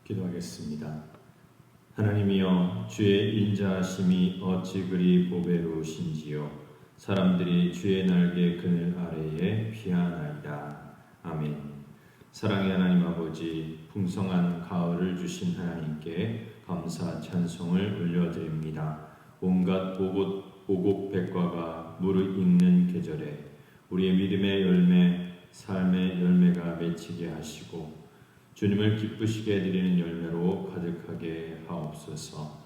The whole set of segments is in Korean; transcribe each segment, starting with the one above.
기도하겠습니다. 하나님이여, 주의 인자하심이 어찌 그리 보배로우신지요. 사람들이 주의 날개 그늘 아래에 피하나이다. 아멘. 사랑의 하나님 아버지, 풍성한 가을을 주신 하나님께 감사 찬송을 올려드립니다. 온갖 오곡백과가 무르익는 계절에 우리의 믿음의 열매, 삶의 열매가 맺히게 하시고 주님을 기쁘시게 해드리는 열매로 가득하게 하옵소서.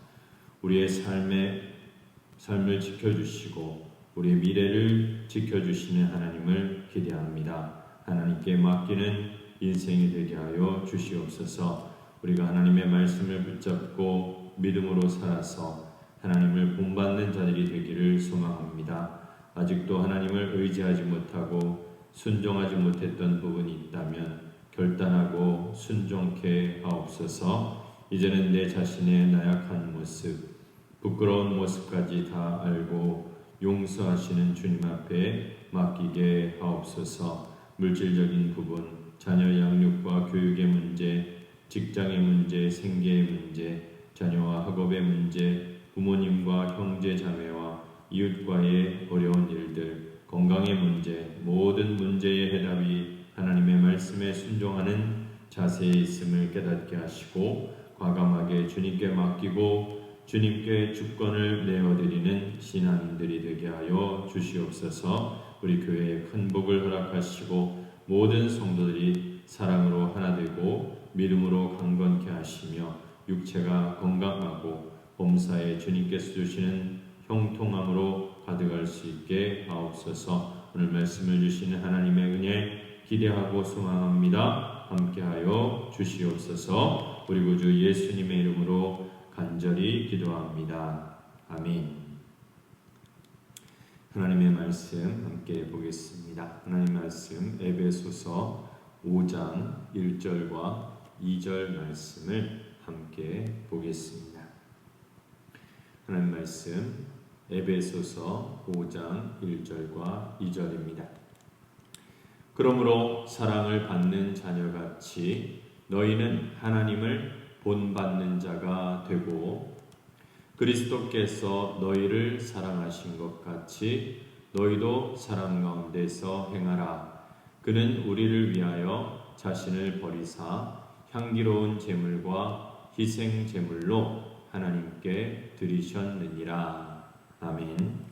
우리의 삶을 지켜주시고 우리의 미래를 지켜주시는 하나님을 기대합니다. 하나님께 맡기는 인생이 되게 하여 주시옵소서. 우리가 하나님의 말씀을 붙잡고 믿음으로 살아서 하나님을 본받는 자들이 되기를 소망합니다. 아직도 하나님을 의지하지 못하고 순종하지 못했던 부분이 있다면 결단하고 순종케 하옵소서. 이제는 내 자신의 나약한 모습, 부끄러운 모습까지 다 알고 용서하시는 주님 앞에 맡기게 하옵소서. 물질적인 부분, 자녀 양육과 교육의 문제, 직장의 문제, 생계의 문제, 자녀와 학업의 문제, 부모님과 형제 자매와 이웃과의 어려운 일들, 건강의 문제, 모든 문제의 해답이 하나님의 말씀에 순종하는 자세에 있음을 깨닫게 하시고 과감하게 주님께 맡기고 주님께 주권을 내어드리는 신앙인들이 되게 하여 주시옵소서. 우리 교회에 큰 복을 허락하시고 모든 성도들이 사랑으로 하나 되고 믿음으로 강건케 하시며 육체가 건강하고 범사에 주님께서 주시는 형통함으로 가득할 수 있게 하옵소서. 오늘 말씀을 주시는 하나님의 은혜 기대하고 소망합니다. 함께하여 주시옵소서. 우리 구주 예수님의 이름으로 간절히 기도합니다. 아멘. 하나님의 말씀 함께 보겠습니다. 하나님의 말씀 에베소서 5장 1절과 2절 말씀을 함께 보겠습니다. 하나님 말씀 에베소서 5장 1절과 2절입니다. 그러므로 사랑을 받는 자녀같이 너희는 하나님을 본받는 자가 되고 그리스도께서 너희를 사랑하신 것 같이 너희도 사랑 가운데서 행하라. 그는 우리를 위하여 자신을 버리사 향기로운 제물과 희생 제물로 하나님께 드리셨느니라. 아멘.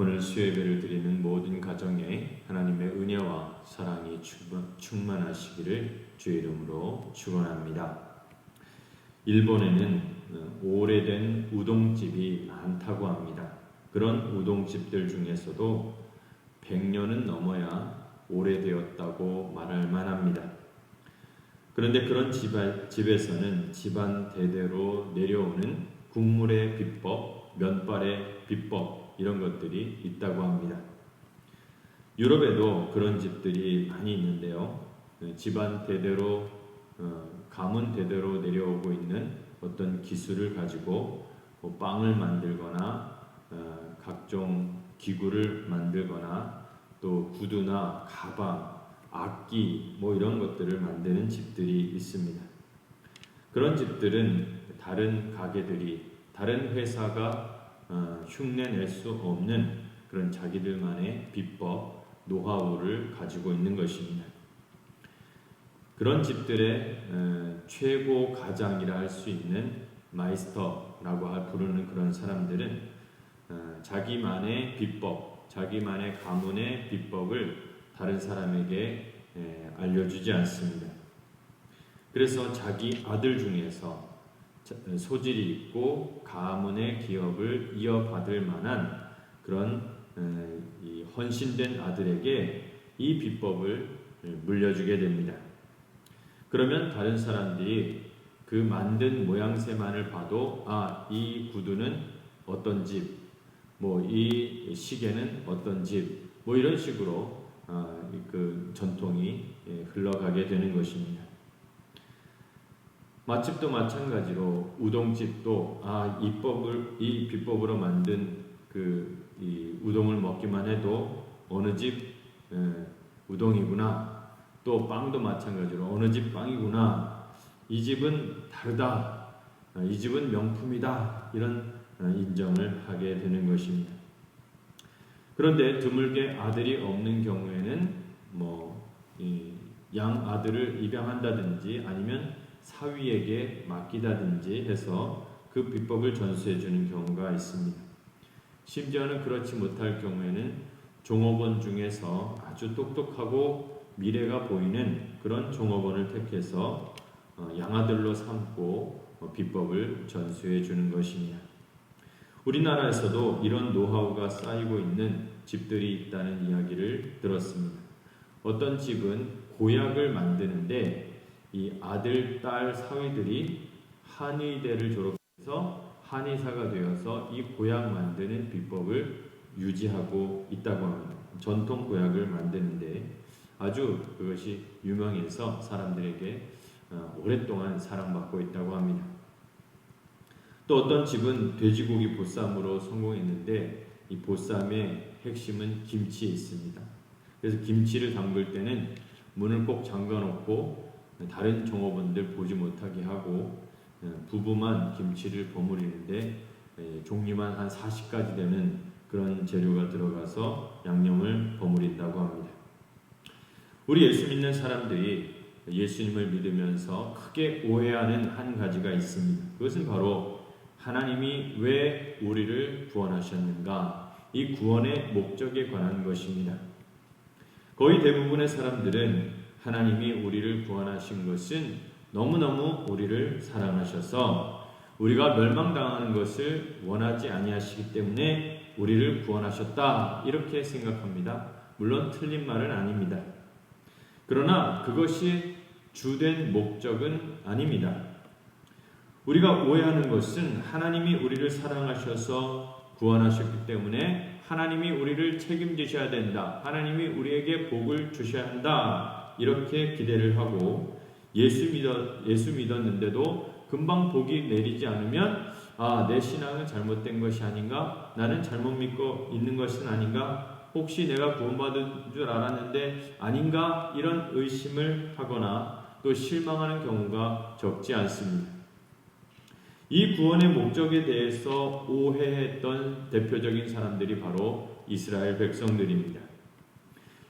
오늘 수요예배를 드리는 모든 가정에 하나님의 은혜와 사랑이 충만하시기를 주의 이름으로 축원합니다. 일본에는 오래된 우동집이 많다고 합니다. 그런 우동집들 중에서도 100년은 넘어야 오래되었다고 말할 만합니다. 그런데 그런 집에서는 집안 대대로 내려오는 국물의 비법, 면발의 비법 이런 것들이 있다고 합니다. 유럽에도 그런 집들이 많이 있는데요. 집안 대대로 가문 대대로 내려오고 있는 어떤 기술을 가지고 빵을 만들거나 각종 기구를 만들거나 또 구두나 가방, 악기 이런 것들을 만드는 집들이 있습니다. 그런 집들은 다른 가게들이 다른 회사가 흉내낼 수 없는 그런 자기들만의 비법, 노하우를 가지고 있는 것입니다. 그런 집들의 최고 가장이라 할 수 있는 마이스터라고 부르는 그런 사람들은 자기만의 비법, 자기만의 가문의 비법을 다른 사람에게 알려주지 않습니다. 그래서 자기 아들 중에서 소질이 있고 가문의 기업을 이어받을 만한 그런 이 헌신된 아들에게 이 비법을 물려주게 됩니다. 그러면 다른 사람들이 그 만든 모양새만을 봐도 이 구두는 어떤 집, 이 시계는 어떤 집, 이런 식으로 그 전통이 흘러가게 되는 것입니다. 맛집도 마찬가지로 우동집도 이 비법으로 만든 이 우동을 먹기만 해도 어느 집 우동이구나 또 빵도 마찬가지로 어느 집 빵이구나, 이 집은 다르다, 이 집은 명품이다, 이런 인정을 하게 되는 것입니다. 그런데 드물게 아들이 없는 경우에는 양 아들을 입양한다든지 아니면 사위에게 맡기다든지 해서 그 비법을 전수해 주는 경우가 있습니다. 심지어는 그렇지 못할 경우에는 종업원 중에서 아주 똑똑하고 미래가 보이는 그런 종업원을 택해서 양아들로 삼고 비법을 전수해 주는 것입니다. 우리나라에서도 이런 노하우가 쌓이고 있는 집들이 있다는 이야기를 들었습니다. 어떤 집은 고약을 만드는데 이 아들, 딸, 사위들이 한의대를 졸업해서 한의사가 되어서 이 고약 만드는 비법을 유지하고 있다고 합니다. 전통 고약을 만드는데 아주 그것이 유명해서 사람들에게 오랫동안 사랑받고 있다고 합니다. 또 어떤 집은 돼지고기 보쌈으로 성공했는데 이 보쌈의 핵심은 김치에 있습니다. 그래서 김치를 담글 때는 문을 꼭 잠가 놓고 다른 종업원들 보지 못하게 하고 부부만 김치를 버무리는데 종류만 한 40가지 되는 그런 재료가 들어가서 양념을 버무린다고 합니다. 우리 예수 믿는 사람들이 예수님을 믿으면서 크게 오해하는 한 가지가 있습니다. 그것은 바로 하나님이 왜 우리를 구원하셨는가, 이 구원의 목적에 관한 것입니다. 거의 대부분의 사람들은 하나님이 우리를 구원하신 것은 너무너무 우리를 사랑하셔서 우리가 멸망당하는 것을 원하지 아니하시기 때문에 우리를 구원하셨다, 이렇게 생각합니다. 물론 틀린 말은 아닙니다. 그러나 그것이 주된 목적은 아닙니다. 우리가 오해하는 것은 하나님이 우리를 사랑하셔서 구원하셨기 때문에 하나님이 우리를 책임지셔야 된다, 하나님이 우리에게 복을 주셔야 한다, 이렇게 기대를 하고 예수 믿었는데도 금방 복이 내리지 않으면 내 신앙은 잘못된 것이 아닌가, 나는 잘못 믿고 있는 것은 아닌가, 혹시 내가 구원받은 줄 알았는데 아닌가, 이런 의심을 하거나 또 실망하는 경우가 적지 않습니다. 이 구원의 목적에 대해서 오해했던 대표적인 사람들이 바로 이스라엘 백성들입니다.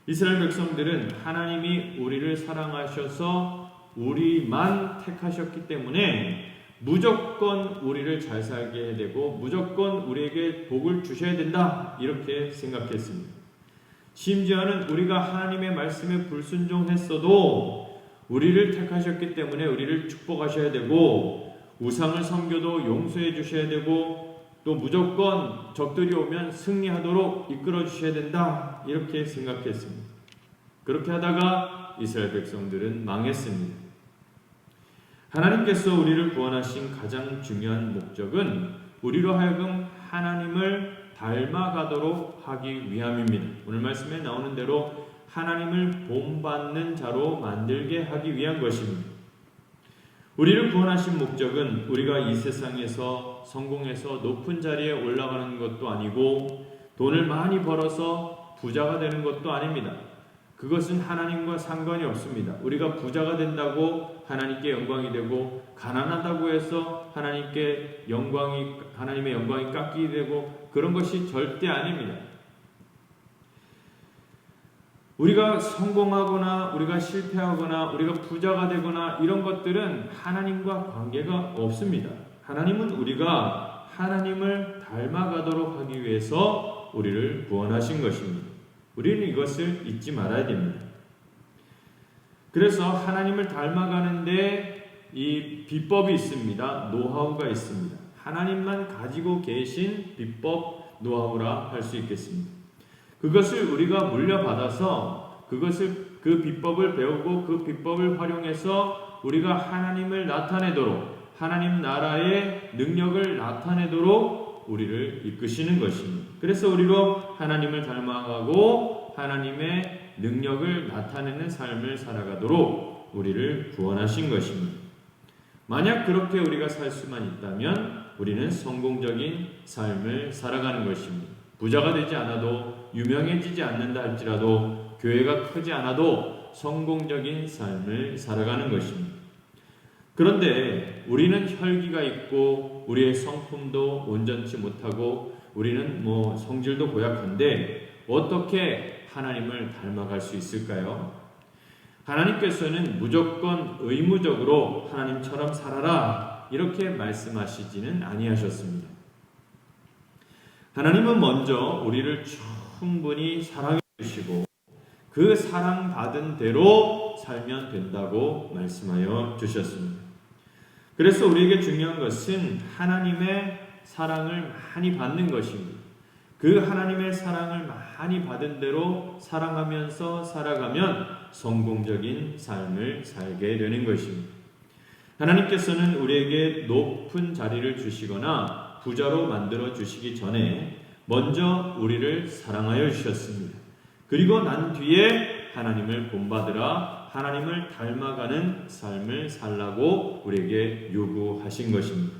이스라엘 백성들은 하나님이 우리를 사랑하셔서 우리만 택하셨기 때문에 무조건 우리를 잘 살게 해야 되고 무조건 우리에게 복을 주셔야 된다, 이렇게 생각했습니다. 심지어는 우리가 하나님의 말씀에 불순종했어도 우리를 택하셨기 때문에 우리를 축복하셔야 되고 우상을 섬겨도 용서해 주셔야 되고 또 무조건 적들이 오면 승리하도록 이끌어 주셔야 된다, 이렇게 생각했습니다. 그렇게 하다가 이스라엘 백성들은 망했습니다. 하나님께서 우리를 구원하신 가장 중요한 목적은 우리로 하여금 하나님을 닮아가도록 하기 위함입니다. 오늘 말씀에 나오는 대로 하나님을 본받는 자로 만들게 하기 위한 것입니다. 우리를 구원하신 목적은 우리가 이 세상에서 성공해서 높은 자리에 올라가는 것도 아니고 돈을 많이 벌어서 부자가 되는 것도 아닙니다. 그것은 하나님과 상관이 없습니다. 우리가 부자가 된다고 하나님께 영광이 되고 가난하다고 해서 하나님의 영광이 깎이게 되고 그런 것이 절대 아닙니다. 우리가 성공하거나 우리가 실패하거나 우리가 부자가 되거나 이런 것들은 하나님과 관계가 없습니다. 하나님은 우리가 하나님을 닮아가도록 하기 위해서 우리를 구원하신 것입니다. 우리는 이것을 잊지 말아야 됩니다. 그래서 하나님을 닮아가는데 이 비법이 있습니다. 노하우가 있습니다. 하나님만 가지고 계신 비법, 노하우라 할 수 있겠습니다. 그것을 우리가 물려받아서 그 비법을 배우고 그 비법을 활용해서 우리가 하나님을 나타내도록, 하나님 나라의 능력을 나타내도록 우리를 이끄시는 것입니다. 그래서 우리로 하나님을 닮아가고 하나님의 능력을 나타내는 삶을 살아가도록 우리를 구원하신 것입니다. 만약 그렇게 우리가 살 수만 있다면 우리는 성공적인 삶을 살아가는 것입니다. 부자가 되지 않아도 유명해지지 않는다 할지라도 교회가 크지 않아도 성공적인 삶을 살아가는 것입니다. 그런데 우리는 혈기가 있고 우리의 성품도 온전치 못하고 우리는 성질도 고약한데 어떻게 하나님을 닮아갈 수 있을까요? 하나님께서는 무조건 의무적으로 하나님처럼 살아라 이렇게 말씀하시지는 아니하셨습니다. 하나님은 먼저 우리를 충분히 사랑해 주시고 그 사랑받은 대로 살면 된다고 말씀하여 주셨습니다. 그래서 우리에게 중요한 것은 하나님의 사랑을 많이 받는 것입니다. 그 하나님의 사랑을 많이 받은 대로 사랑하면서 살아가면 성공적인 삶을 살게 되는 것입니다. 하나님께서는 우리에게 높은 자리를 주시거나 부자로 만들어 주시기 전에 먼저 우리를 사랑하여 주셨습니다. 그리고 난 뒤에 하나님을 본받으라, 하나님을 닮아가는 삶을 살라고 우리에게 요구하신 것입니다.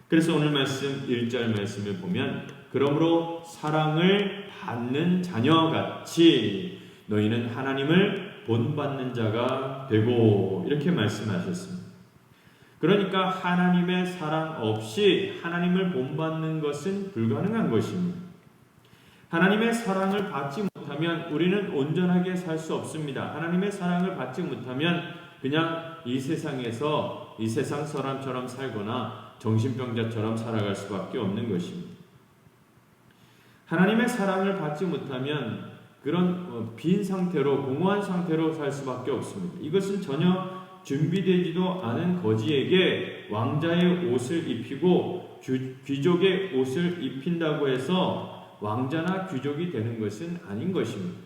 그래서 오늘 말씀 1절 말씀을 보면 그러므로 사랑을 받는 자녀같이 너희는 하나님을 본받는 자가 되고 이렇게 말씀하셨습니다. 그러니까 하나님의 사랑 없이 하나님을 본받는 것은 불가능한 것입니다. 하나님의 사랑을 받지 못하면 우리는 온전하게 살 수 없습니다. 하나님의 사랑을 받지 못하면 그냥 이 세상에서 이 세상 사람처럼 살거나 정신병자처럼 살아갈 수밖에 없는 것입니다. 하나님의 사랑을 받지 못하면 그런 빈 상태로 공허한 상태로 살 수밖에 없습니다. 이것은 전혀 준비되지도 않은 거지에게 왕자의 옷을 입히고 귀족의 옷을 입힌다고 해서 왕자나 귀족이 되는 것은 아닌 것입니다.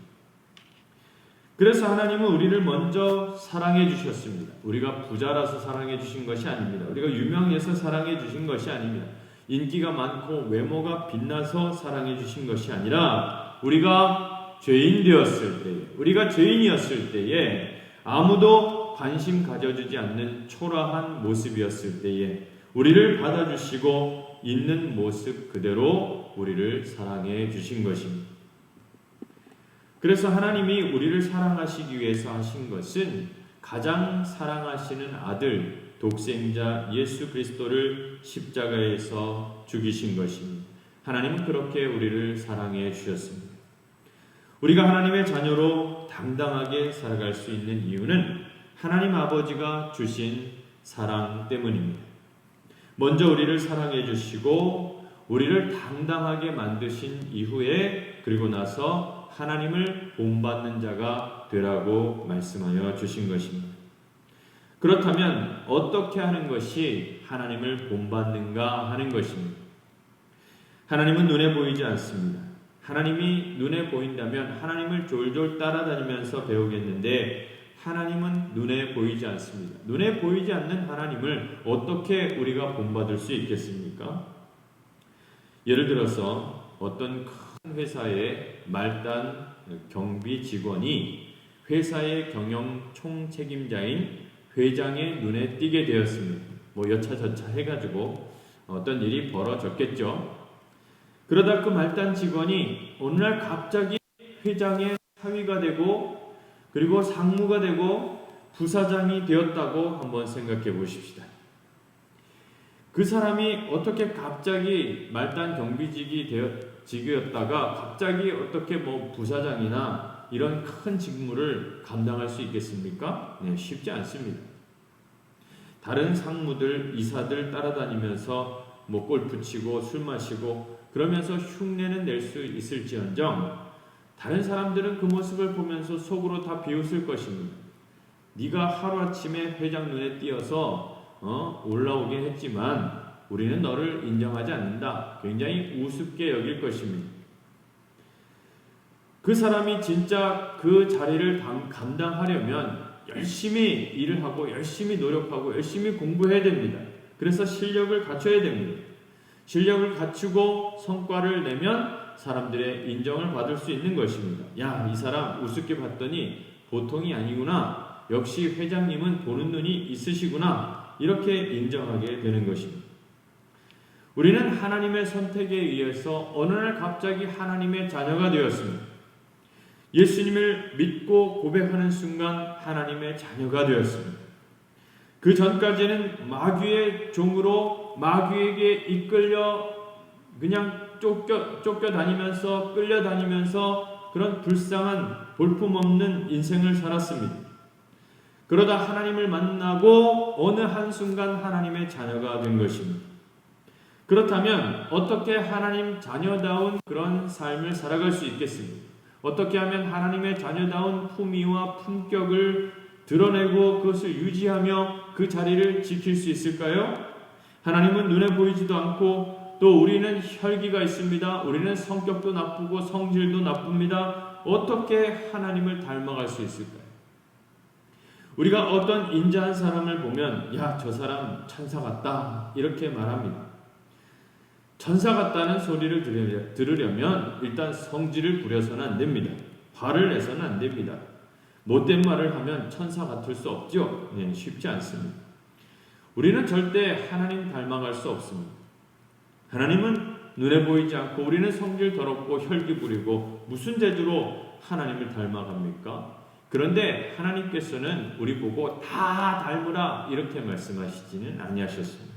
그래서 하나님은 우리를 먼저 사랑해 주셨습니다. 우리가 부자라서 사랑해 주신 것이 아닙니다. 우리가 유명해서 사랑해 주신 것이 아닙니다. 인기가 많고 외모가 빛나서 사랑해 주신 것이 아니라 우리가 죄인 되었을 때에, 우리가 죄인이었을 때에 아무도 관심 가져주지 않는 초라한 모습이었을 때에 우리를 받아주시고 있는 모습 그대로 우리를 사랑해 주신 것입니다. 그래서 하나님이 우리를 사랑하시기 위해서 하신 것은 가장 사랑하시는 아들 독생자 예수 그리스도를 십자가에서 죽이신 것입니다. 하나님은 그렇게 우리를 사랑해 주셨습니다. 우리가 하나님의 자녀로 당당하게 살아갈 수 있는 이유는 하나님 아버지가 주신 사랑 때문입니다. 먼저 우리를 사랑해 주시고 우리를 당당하게 만드신 이후에 그리고 나서 하나님을 본받는 자가 되라고 말씀하여 주신 것입니다. 그렇다면 어떻게 하는 것이 하나님을 본받는가 하는 것입니다. 하나님은 눈에 보이지 않습니다. 하나님이 눈에 보인다면 하나님을 졸졸 따라다니면서 배우겠는데 하나님은 눈에 보이지 않습니다. 눈에 보이지 않는 하나님을 어떻게 우리가 본받을 수 있겠습니까? 예를 들어서 어떤 큰 회사의 말단 경비 직원이 회사의 경영 총책임자인 회장의 눈에 띄게 되었습니다. 여차저차 해가지고 어떤 일이 벌어졌겠죠. 그러다 그 말단 직원이 어느 날 갑자기 회장의 사위가 되고 그리고 상무가 되고 부사장이 되었다고 한번 생각해 보십시다. 그 사람이 어떻게 갑자기 말단 경비직이었다가 갑자기 어떻게 부사장이나 이런 큰 직무를 감당할 수 있겠습니까? 네, 쉽지 않습니다. 다른 상무들, 이사들 따라다니면서 골프 치고 술 마시고 그러면서 흉내는 낼 수 있을지언정 다른 사람들은 그 모습을 보면서 속으로 다 비웃을 것입니다. 네가 하루아침에 회장 눈에 띄어서 올라오긴 했지만 우리는 너를 인정하지 않는다. 굉장히 우습게 여길 것입니다. 그 사람이 진짜 그 자리를 감당하려면 열심히 일을 하고 열심히 노력하고 열심히 공부해야 됩니다. 그래서 실력을 갖춰야 됩니다. 실력을 갖추고 성과를 내면 사람들의 인정을 받을 수 있는 것입니다. 야, 이 사람 우습게 봤더니 보통이 아니구나. 역시 회장님은 보는 눈이 있으시구나. 이렇게 인정하게 되는 것입니다. 우리는 하나님의 선택에 의해서 어느 날 갑자기 하나님의 자녀가 되었습니다. 예수님을 믿고 고백하는 순간 하나님의 자녀가 되었습니다. 그 전까지는 마귀의 종으로 마귀에게 이끌려 그냥 쫓겨다니면서 끌려다니면서 그런 불쌍한 볼품없는 인생을 살았습니다. 그러다 하나님을 만나고 어느 한순간 하나님의 자녀가 된 것입니다. 그렇다면 어떻게 하나님 자녀다운 그런 삶을 살아갈 수 있겠습니까? 어떻게 하면 하나님의 자녀다운 품위와 품격을 드러내고 그것을 유지하며 그 자리를 지킬 수 있을까요? 하나님은 눈에 보이지도 않고 또 우리는 혈기가 있습니다. 우리는 성격도 나쁘고 성질도 나쁩니다. 어떻게 하나님을 닮아갈 수 있을까요? 우리가 어떤 인자한 사람을 보면 야, 저 사람 천사 같다 이렇게 말합니다. 천사 같다는 소리를 들으려면 일단 성질을 부려서는 안 됩니다. 화를 내서는 안 됩니다. 못된 말을 하면 천사 같을 수 없죠. 네, 쉽지 않습니다. 우리는 절대 하나님 닮아갈 수 없습니다. 하나님은 눈에 보이지 않고 우리는 성질 더럽고 혈기 부리고 무슨 재주로 하나님을 닮아갑니까? 그런데 하나님께서는 우리 보고 다 닮으라 이렇게 말씀하시지는 아니하셨습니다.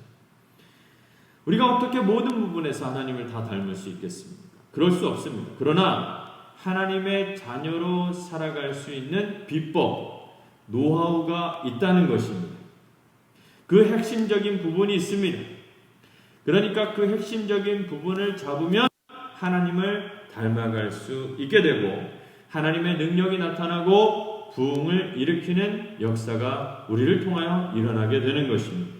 우리가 어떻게 모든 부분에서 하나님을 다 닮을 수 있겠습니까? 그럴 수 없습니다. 그러나 하나님의 자녀로 살아갈 수 있는 비법, 노하우가 있다는 것입니다. 그 핵심적인 부분이 있습니다. 그러니까 그 핵심적인 부분을 잡으면 하나님을 닮아갈 수 있게 되고 하나님의 능력이 나타나고 부흥을 일으키는 역사가 우리를 통하여 일어나게 되는 것입니다.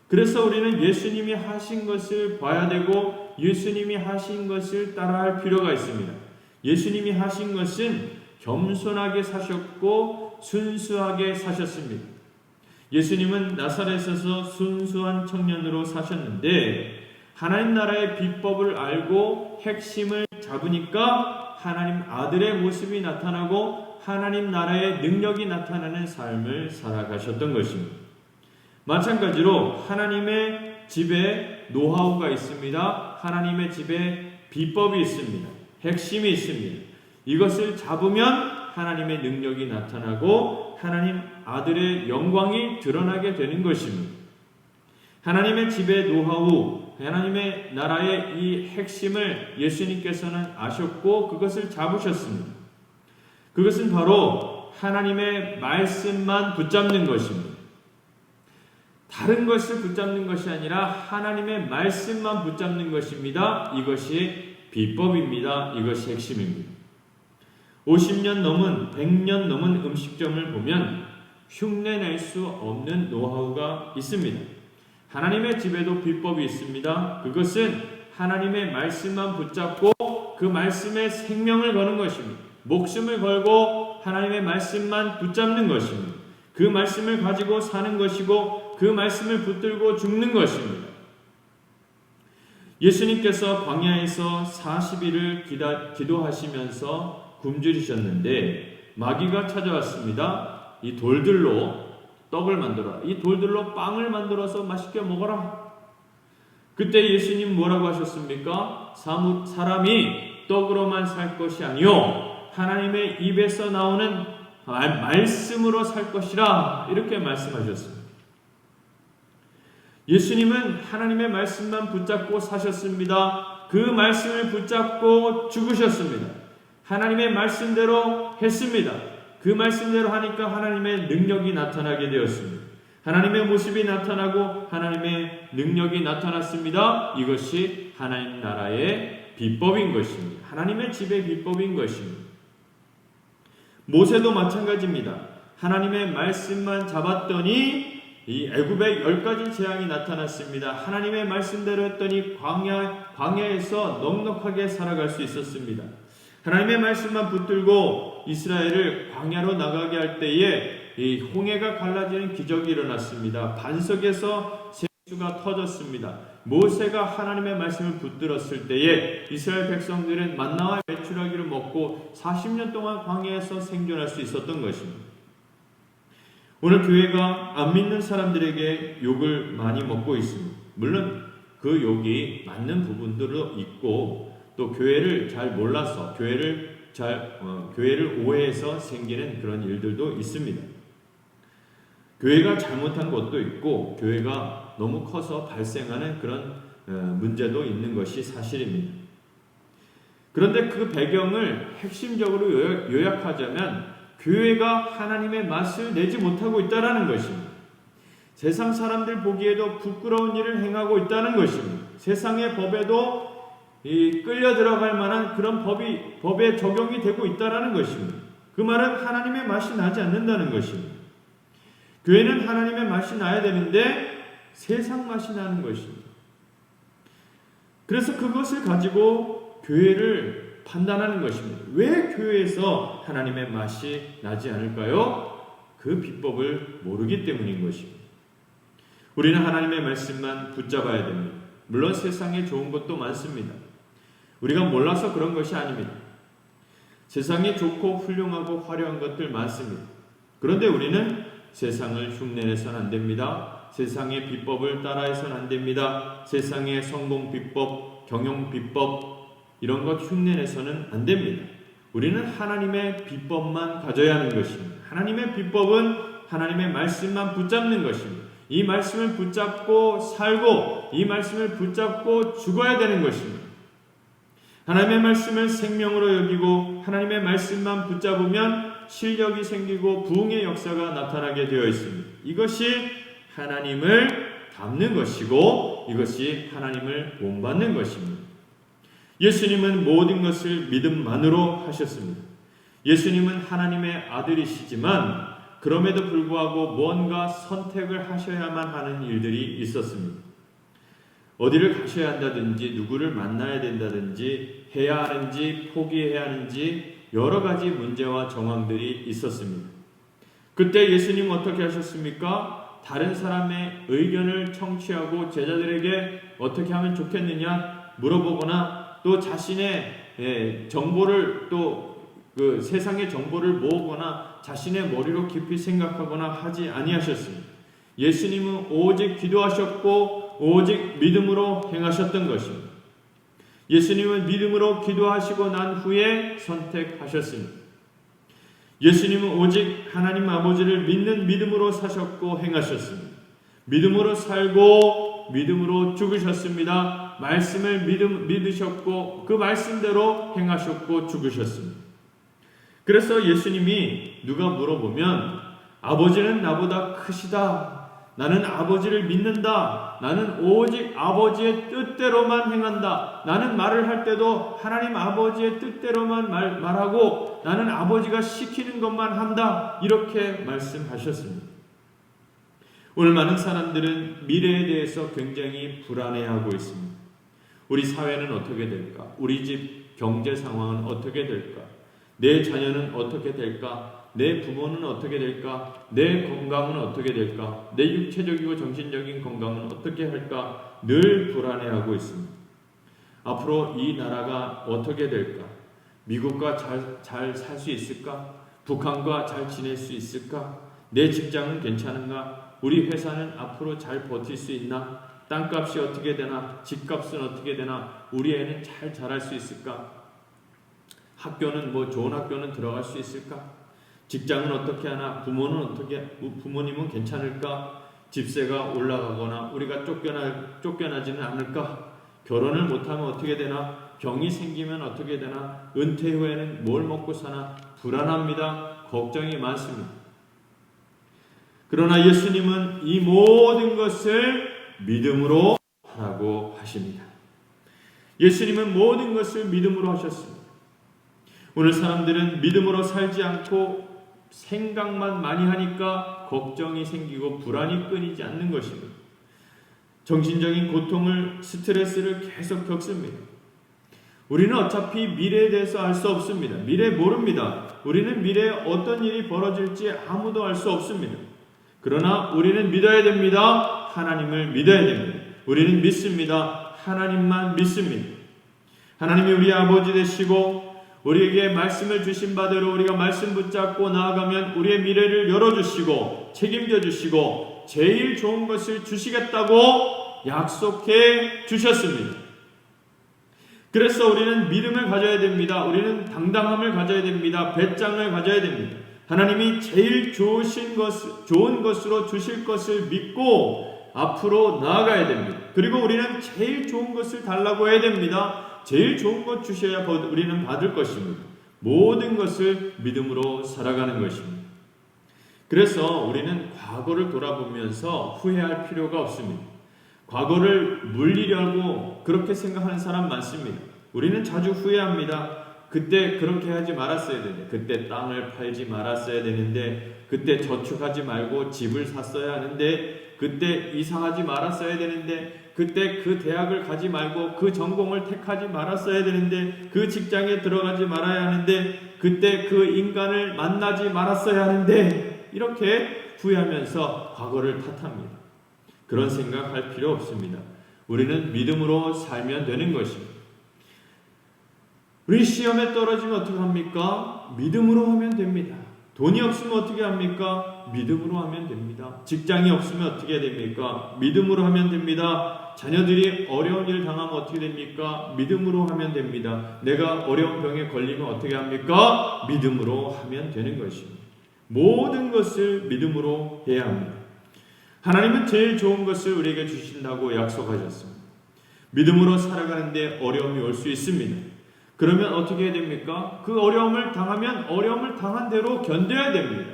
그래서 우리는 예수님이 하신 것을 봐야 되고 예수님이 하신 것을 따라할 필요가 있습니다. 예수님이 하신 것은 겸손하게 사셨고 순수하게 사셨습니다. 예수님은 나사렛에서 순수한 청년으로 사셨는데 하나님 나라의 비법을 알고 핵심을 잡으니까 하나님 아들의 모습이 나타나고 하나님 나라의 능력이 나타나는 삶을 살아가셨던 것입니다. 마찬가지로 하나님의 집에 노하우가 있습니다. 하나님의 집에 비법이 있습니다. 핵심이 있습니다. 이것을 잡으면 하나님의 능력이 나타나고 하나님 아들의 영광이 드러나게 되는 것입니다. 하나님의 집의 노하우, 하나님의 나라의 이 핵심을 예수님께서는 아셨고 그것을 잡으셨습니다. 그것은 바로 하나님의 말씀만 붙잡는 것입니다. 다른 것을 붙잡는 것이 아니라 하나님의 말씀만 붙잡는 것입니다. 이것이 비법입니다. 이것이 핵심입니다. 50년 넘은 100년 넘은 음식점을 보면 흉내낼 수 없는 노하우가 있습니다. 하나님의 집에도 비법이 있습니다. 그것은 하나님의 말씀만 붙잡고 그 말씀에 생명을 거는 것입니다. 목숨을 걸고 하나님의 말씀만 붙잡는 것입니다. 그 말씀을 가지고 사는 것이고 그 말씀을 붙들고 죽는 것입니다. 예수님께서 광야에서 40일을 기도하시면서 굶주리셨는데 마귀가 찾아왔습니다. 이 돌들로 떡을 만들어라. 이 돌들로 빵을 만들어서 맛있게 먹어라. 그때 예수님 뭐라고 하셨습니까? 사람이 떡으로만 살 것이 아니요 하나님의 입에서 나오는 말씀으로 살 것이라 이렇게 말씀하셨습니다. 예수님은 하나님의 말씀만 붙잡고 사셨습니다. 그 말씀을 붙잡고 죽으셨습니다. 하나님의 말씀대로 했습니다. 그 말씀대로 하니까 하나님의 능력이 나타나게 되었습니다. 하나님의 모습이 나타나고 하나님의 능력이 나타났습니다. 이것이 하나님 나라의 비법인 것입니다. 하나님의 집의 비법인 것입니다. 모세도 마찬가지입니다. 하나님의 말씀만 잡았더니 이 애굽에 10가지 재앙이 나타났습니다. 하나님의 말씀대로 했더니 광야에서 넉넉하게 살아갈 수 있었습니다. 하나님의 말씀만 붙들고 이스라엘을 광야로 나가게 할 때에 이 홍해가 갈라지는 기적이 일어났습니다. 반석에서 생수가 터졌습니다. 모세가 하나님의 말씀을 붙들었을 때에 이스라엘 백성들은 만나와 메추라기를 먹고 40년 동안 광야에서 생존할 수 있었던 것입니다. 오늘 교회가 안 믿는 사람들에게 욕을 많이 먹고 있습니다. 물론 그 욕이 맞는 부분들도 있고 또 교회를 잘 몰라서 교회를 교회를 오해해서 생기는 그런 일들도 있습니다. 교회가 잘못한 것도 있고 교회가 너무 커서 발생하는 그런 문제도 있는 것이 사실입니다. 그런데 그 배경을 핵심적으로 요약하자면 교회가 하나님의 맛을 내지 못하고 있다는 것입니다. 세상 사람들 보기에도 부끄러운 일을 행하고 있다는 것입니다. 세상의 법에도 끌려 들어갈 만한 그런 법에 적용이 되고 있다는 것입니다. 그 말은 하나님의 맛이 나지 않는다는 것입니다. 교회는 하나님의 맛이 나야 되는데 세상 맛이 나는 것입니다. 그래서 그것을 가지고 교회를 판단하는 것입니다. 왜 교회에서 하나님의 맛이 나지 않을까요? 그 비법을 모르기 때문인 것입니다. 우리는 하나님의 말씀만 붙잡아야 됩니다. 물론 세상에 좋은 것도 많습니다. 우리가 몰라서 그런 것이 아닙니다. 세상에 좋고 훌륭하고 화려한 것들 많습니다. 그런데 우리는 세상을 흉내내서는 안 됩니다. 세상의 비법을 따라해서는 안 됩니다. 세상의 성공 비법, 경영 비법 이런 것 흉내내서는 안 됩니다. 우리는 하나님의 비법만 가져야 하는 것입니다. 하나님의 비법은 하나님의 말씀만 붙잡는 것입니다. 이 말씀을 붙잡고 살고 이 말씀을 붙잡고 죽어야 되는 것입니다. 하나님의 말씀을 생명으로 여기고 하나님의 말씀만 붙잡으면 실력이 생기고 부흥의 역사가 나타나게 되어 있습니다. 이것이 하나님을 닮는 것이고 이것이 하나님을 본받는 것입니다. 예수님은 모든 것을 믿음만으로 하셨습니다. 예수님은 하나님의 아들이시지만 그럼에도 불구하고 무언가 선택을 하셔야만 하는 일들이 있었습니다. 어디를 가셔야 한다든지 누구를 만나야 된다든지 해야 하는지 포기해야 하는지 여러 가지 문제와 정황들이 있었습니다. 그때 예수님은 어떻게 하셨습니까? 다른 사람의 의견을 청취하고 제자들에게 어떻게 하면 좋겠느냐 물어보거나 또 자신의 정보를 또 그 세상의 정보를 모으거나 자신의 머리로 깊이 생각하거나 하지 아니하셨습니다. 예수님은 오직 기도하셨고 오직 믿음으로 행하셨던 것입니다. 예수님은 믿음으로 기도하시고 난 후에 선택하셨습니다. 예수님은 오직 하나님 아버지를 믿는 믿음으로 사셨고 행하셨습니다. 믿음으로 살고 믿음으로 죽으셨습니다. 말씀을 믿으셨고 그 말씀대로 행하셨고 죽으셨습니다. 그래서 예수님이 누가 물어보면 아버지는 나보다 크시다. 나는 아버지를 믿는다. 나는 오직 아버지의 뜻대로만 행한다. 나는 말을 할 때도 하나님 아버지의 뜻대로만 말하고 나는 아버지가 시키는 것만 한다. 이렇게 말씀하셨습니다. 오늘 많은 사람들은 미래에 대해서 굉장히 불안해하고 있습니다. 우리 사회는 어떻게 될까? 우리 집 경제 상황은 어떻게 될까? 내 자녀는 어떻게 될까? 내 부모는 어떻게 될까? 내 건강은 어떻게 될까? 내 육체적이고 정신적인 건강은 어떻게 할까? 늘 불안해하고 있습니다. 앞으로 이 나라가 어떻게 될까? 미국과 잘 살 수 있을까? 북한과 잘 지낼 수 있을까? 내 직장은 괜찮은가? 우리 회사는 앞으로 잘 버틸 수 있나? 땅값이 어떻게 되나? 집값은 어떻게 되나? 우리 애는 잘 자랄 수 있을까? 학교는 좋은 학교는 들어갈 수 있을까? 직장은 어떻게 하나? 부모님은 괜찮을까? 집세가 올라가거나 우리가 쫓겨나지는 않을까? 결혼을 못하면 어떻게 되나? 병이 생기면 어떻게 되나? 은퇴 후에는 뭘 먹고 사나? 불안합니다. 걱정이 많습니다. 그러나 예수님은 이 모든 것을 믿음으로 하라고 하십니다. 예수님은 모든 것을 믿음으로 하셨습니다. 오늘 사람들은 믿음으로 살지 않고 생각만 많이 하니까 걱정이 생기고 불안이 끊이지 않는 것입니다. 정신적인 고통을, 스트레스를 계속 겪습니다. 우리는 어차피 미래에 대해서 알 수 없습니다. 미래 모릅니다. 우리는 미래에 어떤 일이 벌어질지 아무도 알 수 없습니다. 그러나 우리는 믿어야 됩니다. 하나님을 믿어야 됩니다. 우리는 믿습니다. 하나님만 믿습니다. 하나님이 우리 아버지 되시고 우리에게 말씀을 주신 바대로 우리가 말씀 붙잡고 나아가면 우리의 미래를 열어주시고 책임져 주시고 제일 좋은 것을 주시겠다고 약속해 주셨습니다. 그래서 우리는 믿음을 가져야 됩니다. 우리는 당당함을 가져야 됩니다. 배짱을 가져야 됩니다. 하나님이 제일 좋은 것으로 주실 것을 믿고 앞으로 나아가야 됩니다. 그리고 우리는 제일 좋은 것을 달라고 해야 됩니다. 제일 좋은 것 주셔야 우리는 받을 것입니다. 모든 것을 믿음으로 살아가는 것입니다. 그래서 우리는 과거를 돌아보면서 후회할 필요가 없습니다. 과거를 물리려고 그렇게 생각하는 사람 많습니다. 우리는 자주 후회합니다. 그때 그렇게 하지 말았어야 되는데, 그때 땅을 팔지 말았어야 되는데, 그때 저축하지 말고 집을 샀어야 하는데, 그때 이사하지 말았어야 되는데, 그때 그 대학을 가지 말고 그 전공을 택하지 말았어야 되는데, 그 직장에 들어가지 말아야 하는데, 그때 그 인간을 만나지 말았어야 하는데, 이렇게 후회하면서 과거를 탓합니다. 그런 생각할 필요 없습니다. 우리는 믿음으로 살면 되는 것입니다. 우리 시험에 떨어지면 어떻게 합니까? 믿음으로 하면 됩니다. 돈이 없으면 어떻게 합니까? 믿음으로 하면 됩니다. 직장이 없으면 어떻게 됩니까? 믿음으로 하면 됩니다. 자녀들이 어려운 일 당하면 어떻게 됩니까? 믿음으로 하면 됩니다. 내가 어려운 병에 걸리면 어떻게 합니까? 믿음으로 하면 되는 것입니다. 모든 것을 믿음으로 해야 합니다. 하나님은 제일 좋은 것을 우리에게 주신다고 약속하셨습니다. 믿음으로 살아가는데 어려움이 올 수 있습니다. 그러면 어떻게 해야 됩니까? 그 어려움을 당하면 어려움을 당한 대로 견뎌야 됩니다.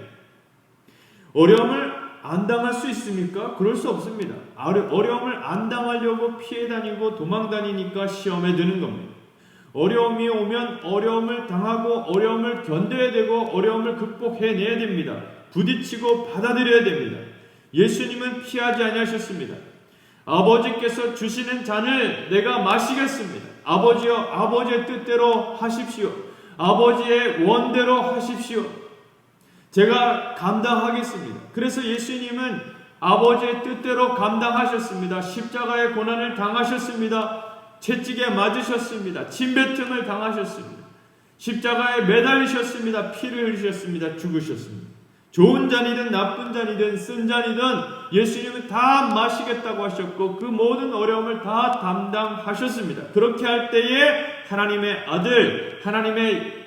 어려움을 안 당할 수 있습니까? 그럴 수 없습니다. 어려움을 안 당하려고 피해 다니고 도망 다니니까 시험에 드는 겁니다. 어려움이 오면 어려움을 당하고 어려움을 견뎌야 되고 어려움을 극복해내야 됩니다. 부딪히고 받아들여야 됩니다. 예수님은 피하지 아니하셨습니다. 아버지께서 주시는 잔을 내가 마시겠습니다. 아버지여, 아버지의 뜻대로 하십시오. 아버지의 원대로 하십시오. 제가 감당하겠습니다. 그래서 예수님은 아버지의 뜻대로 감당하셨습니다. 십자가의 고난을 당하셨습니다. 채찍에 맞으셨습니다. 침뱉음을 당하셨습니다. 십자가에 매달리셨습니다. 피를 흘리셨습니다. 죽으셨습니다. 좋은 잔이든 나쁜 잔이든 쓴 잔이든 예수님은 다 마시겠다고 하셨고 그 모든 어려움을 다 담당하셨습니다. 그렇게 할 때에 하나님의 아들,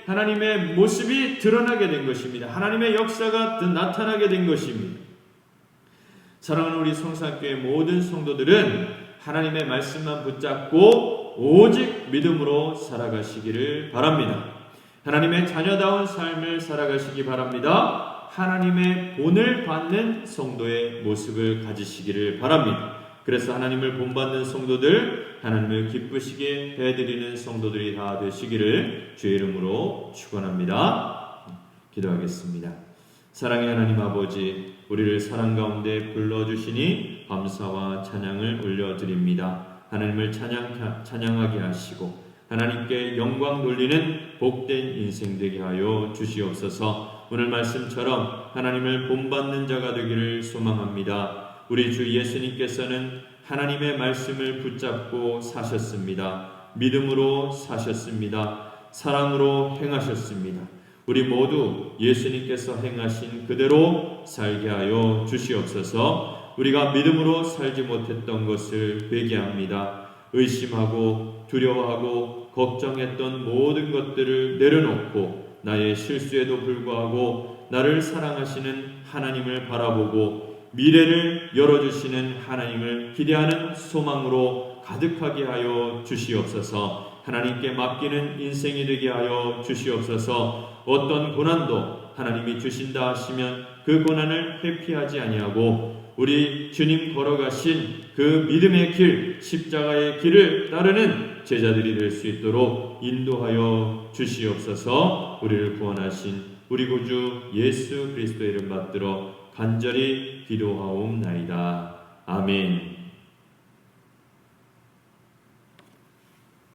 하나님의 모습이 드러나게 된 것입니다. 하나님의 역사가 나타나게 된 것입니다. 사랑하는 우리 성산교회 모든 성도들은 하나님의 말씀만 붙잡고 오직 믿음으로 살아가시기를 바랍니다. 하나님의 자녀다운 삶을 살아가시기 바랍니다. 하나님의 본을 받는 성도의 모습을 가지시기를 바랍니다. 그래서 하나님을 본받는 성도들, 하나님을 기쁘시게 해드리는 성도들이 다 되시기를 주의 이름으로 축원합니다. 기도하겠습니다. 사랑의 하나님 아버지, 우리를 사랑 가운데 불러주시니 감사와 찬양을 올려드립니다. 하나님을 찬양하게 하시고 하나님께 영광 돌리는 복된 인생 되게 하여 주시옵소서. 오늘 말씀처럼 하나님을 본받는 자가 되기를 소망합니다. 우리 주 예수님께서는 하나님의 말씀을 붙잡고 사셨습니다. 믿음으로 사셨습니다. 사랑으로 행하셨습니다. 우리 모두 예수님께서 행하신 그대로 살게 하여 주시옵소서. 우리가 믿음으로 살지 못했던 것을 회개합니다. 의심하고 두려워하고 걱정했던 모든 것들을 내려놓고 나의 실수에도 불구하고 나를 사랑하시는 하나님을 바라보고 미래를 열어주시는 하나님을 기대하는 소망으로 가득하게 하여 주시옵소서. 하나님께 맡기는 인생이 되게 하여 주시옵소서. 어떤 고난도 하나님이 주신다 하시면 그 고난을 회피하지 아니하고 우리 주님 걸어가신 그 믿음의 길, 십자가의 길을 따르는 제자들이 될 수 있도록 인도하여 주시옵소서. 우리를 구원하신 우리 구주 예수 그리스도의 이름 받들어 간절히 기도하옵나이다. 아멘.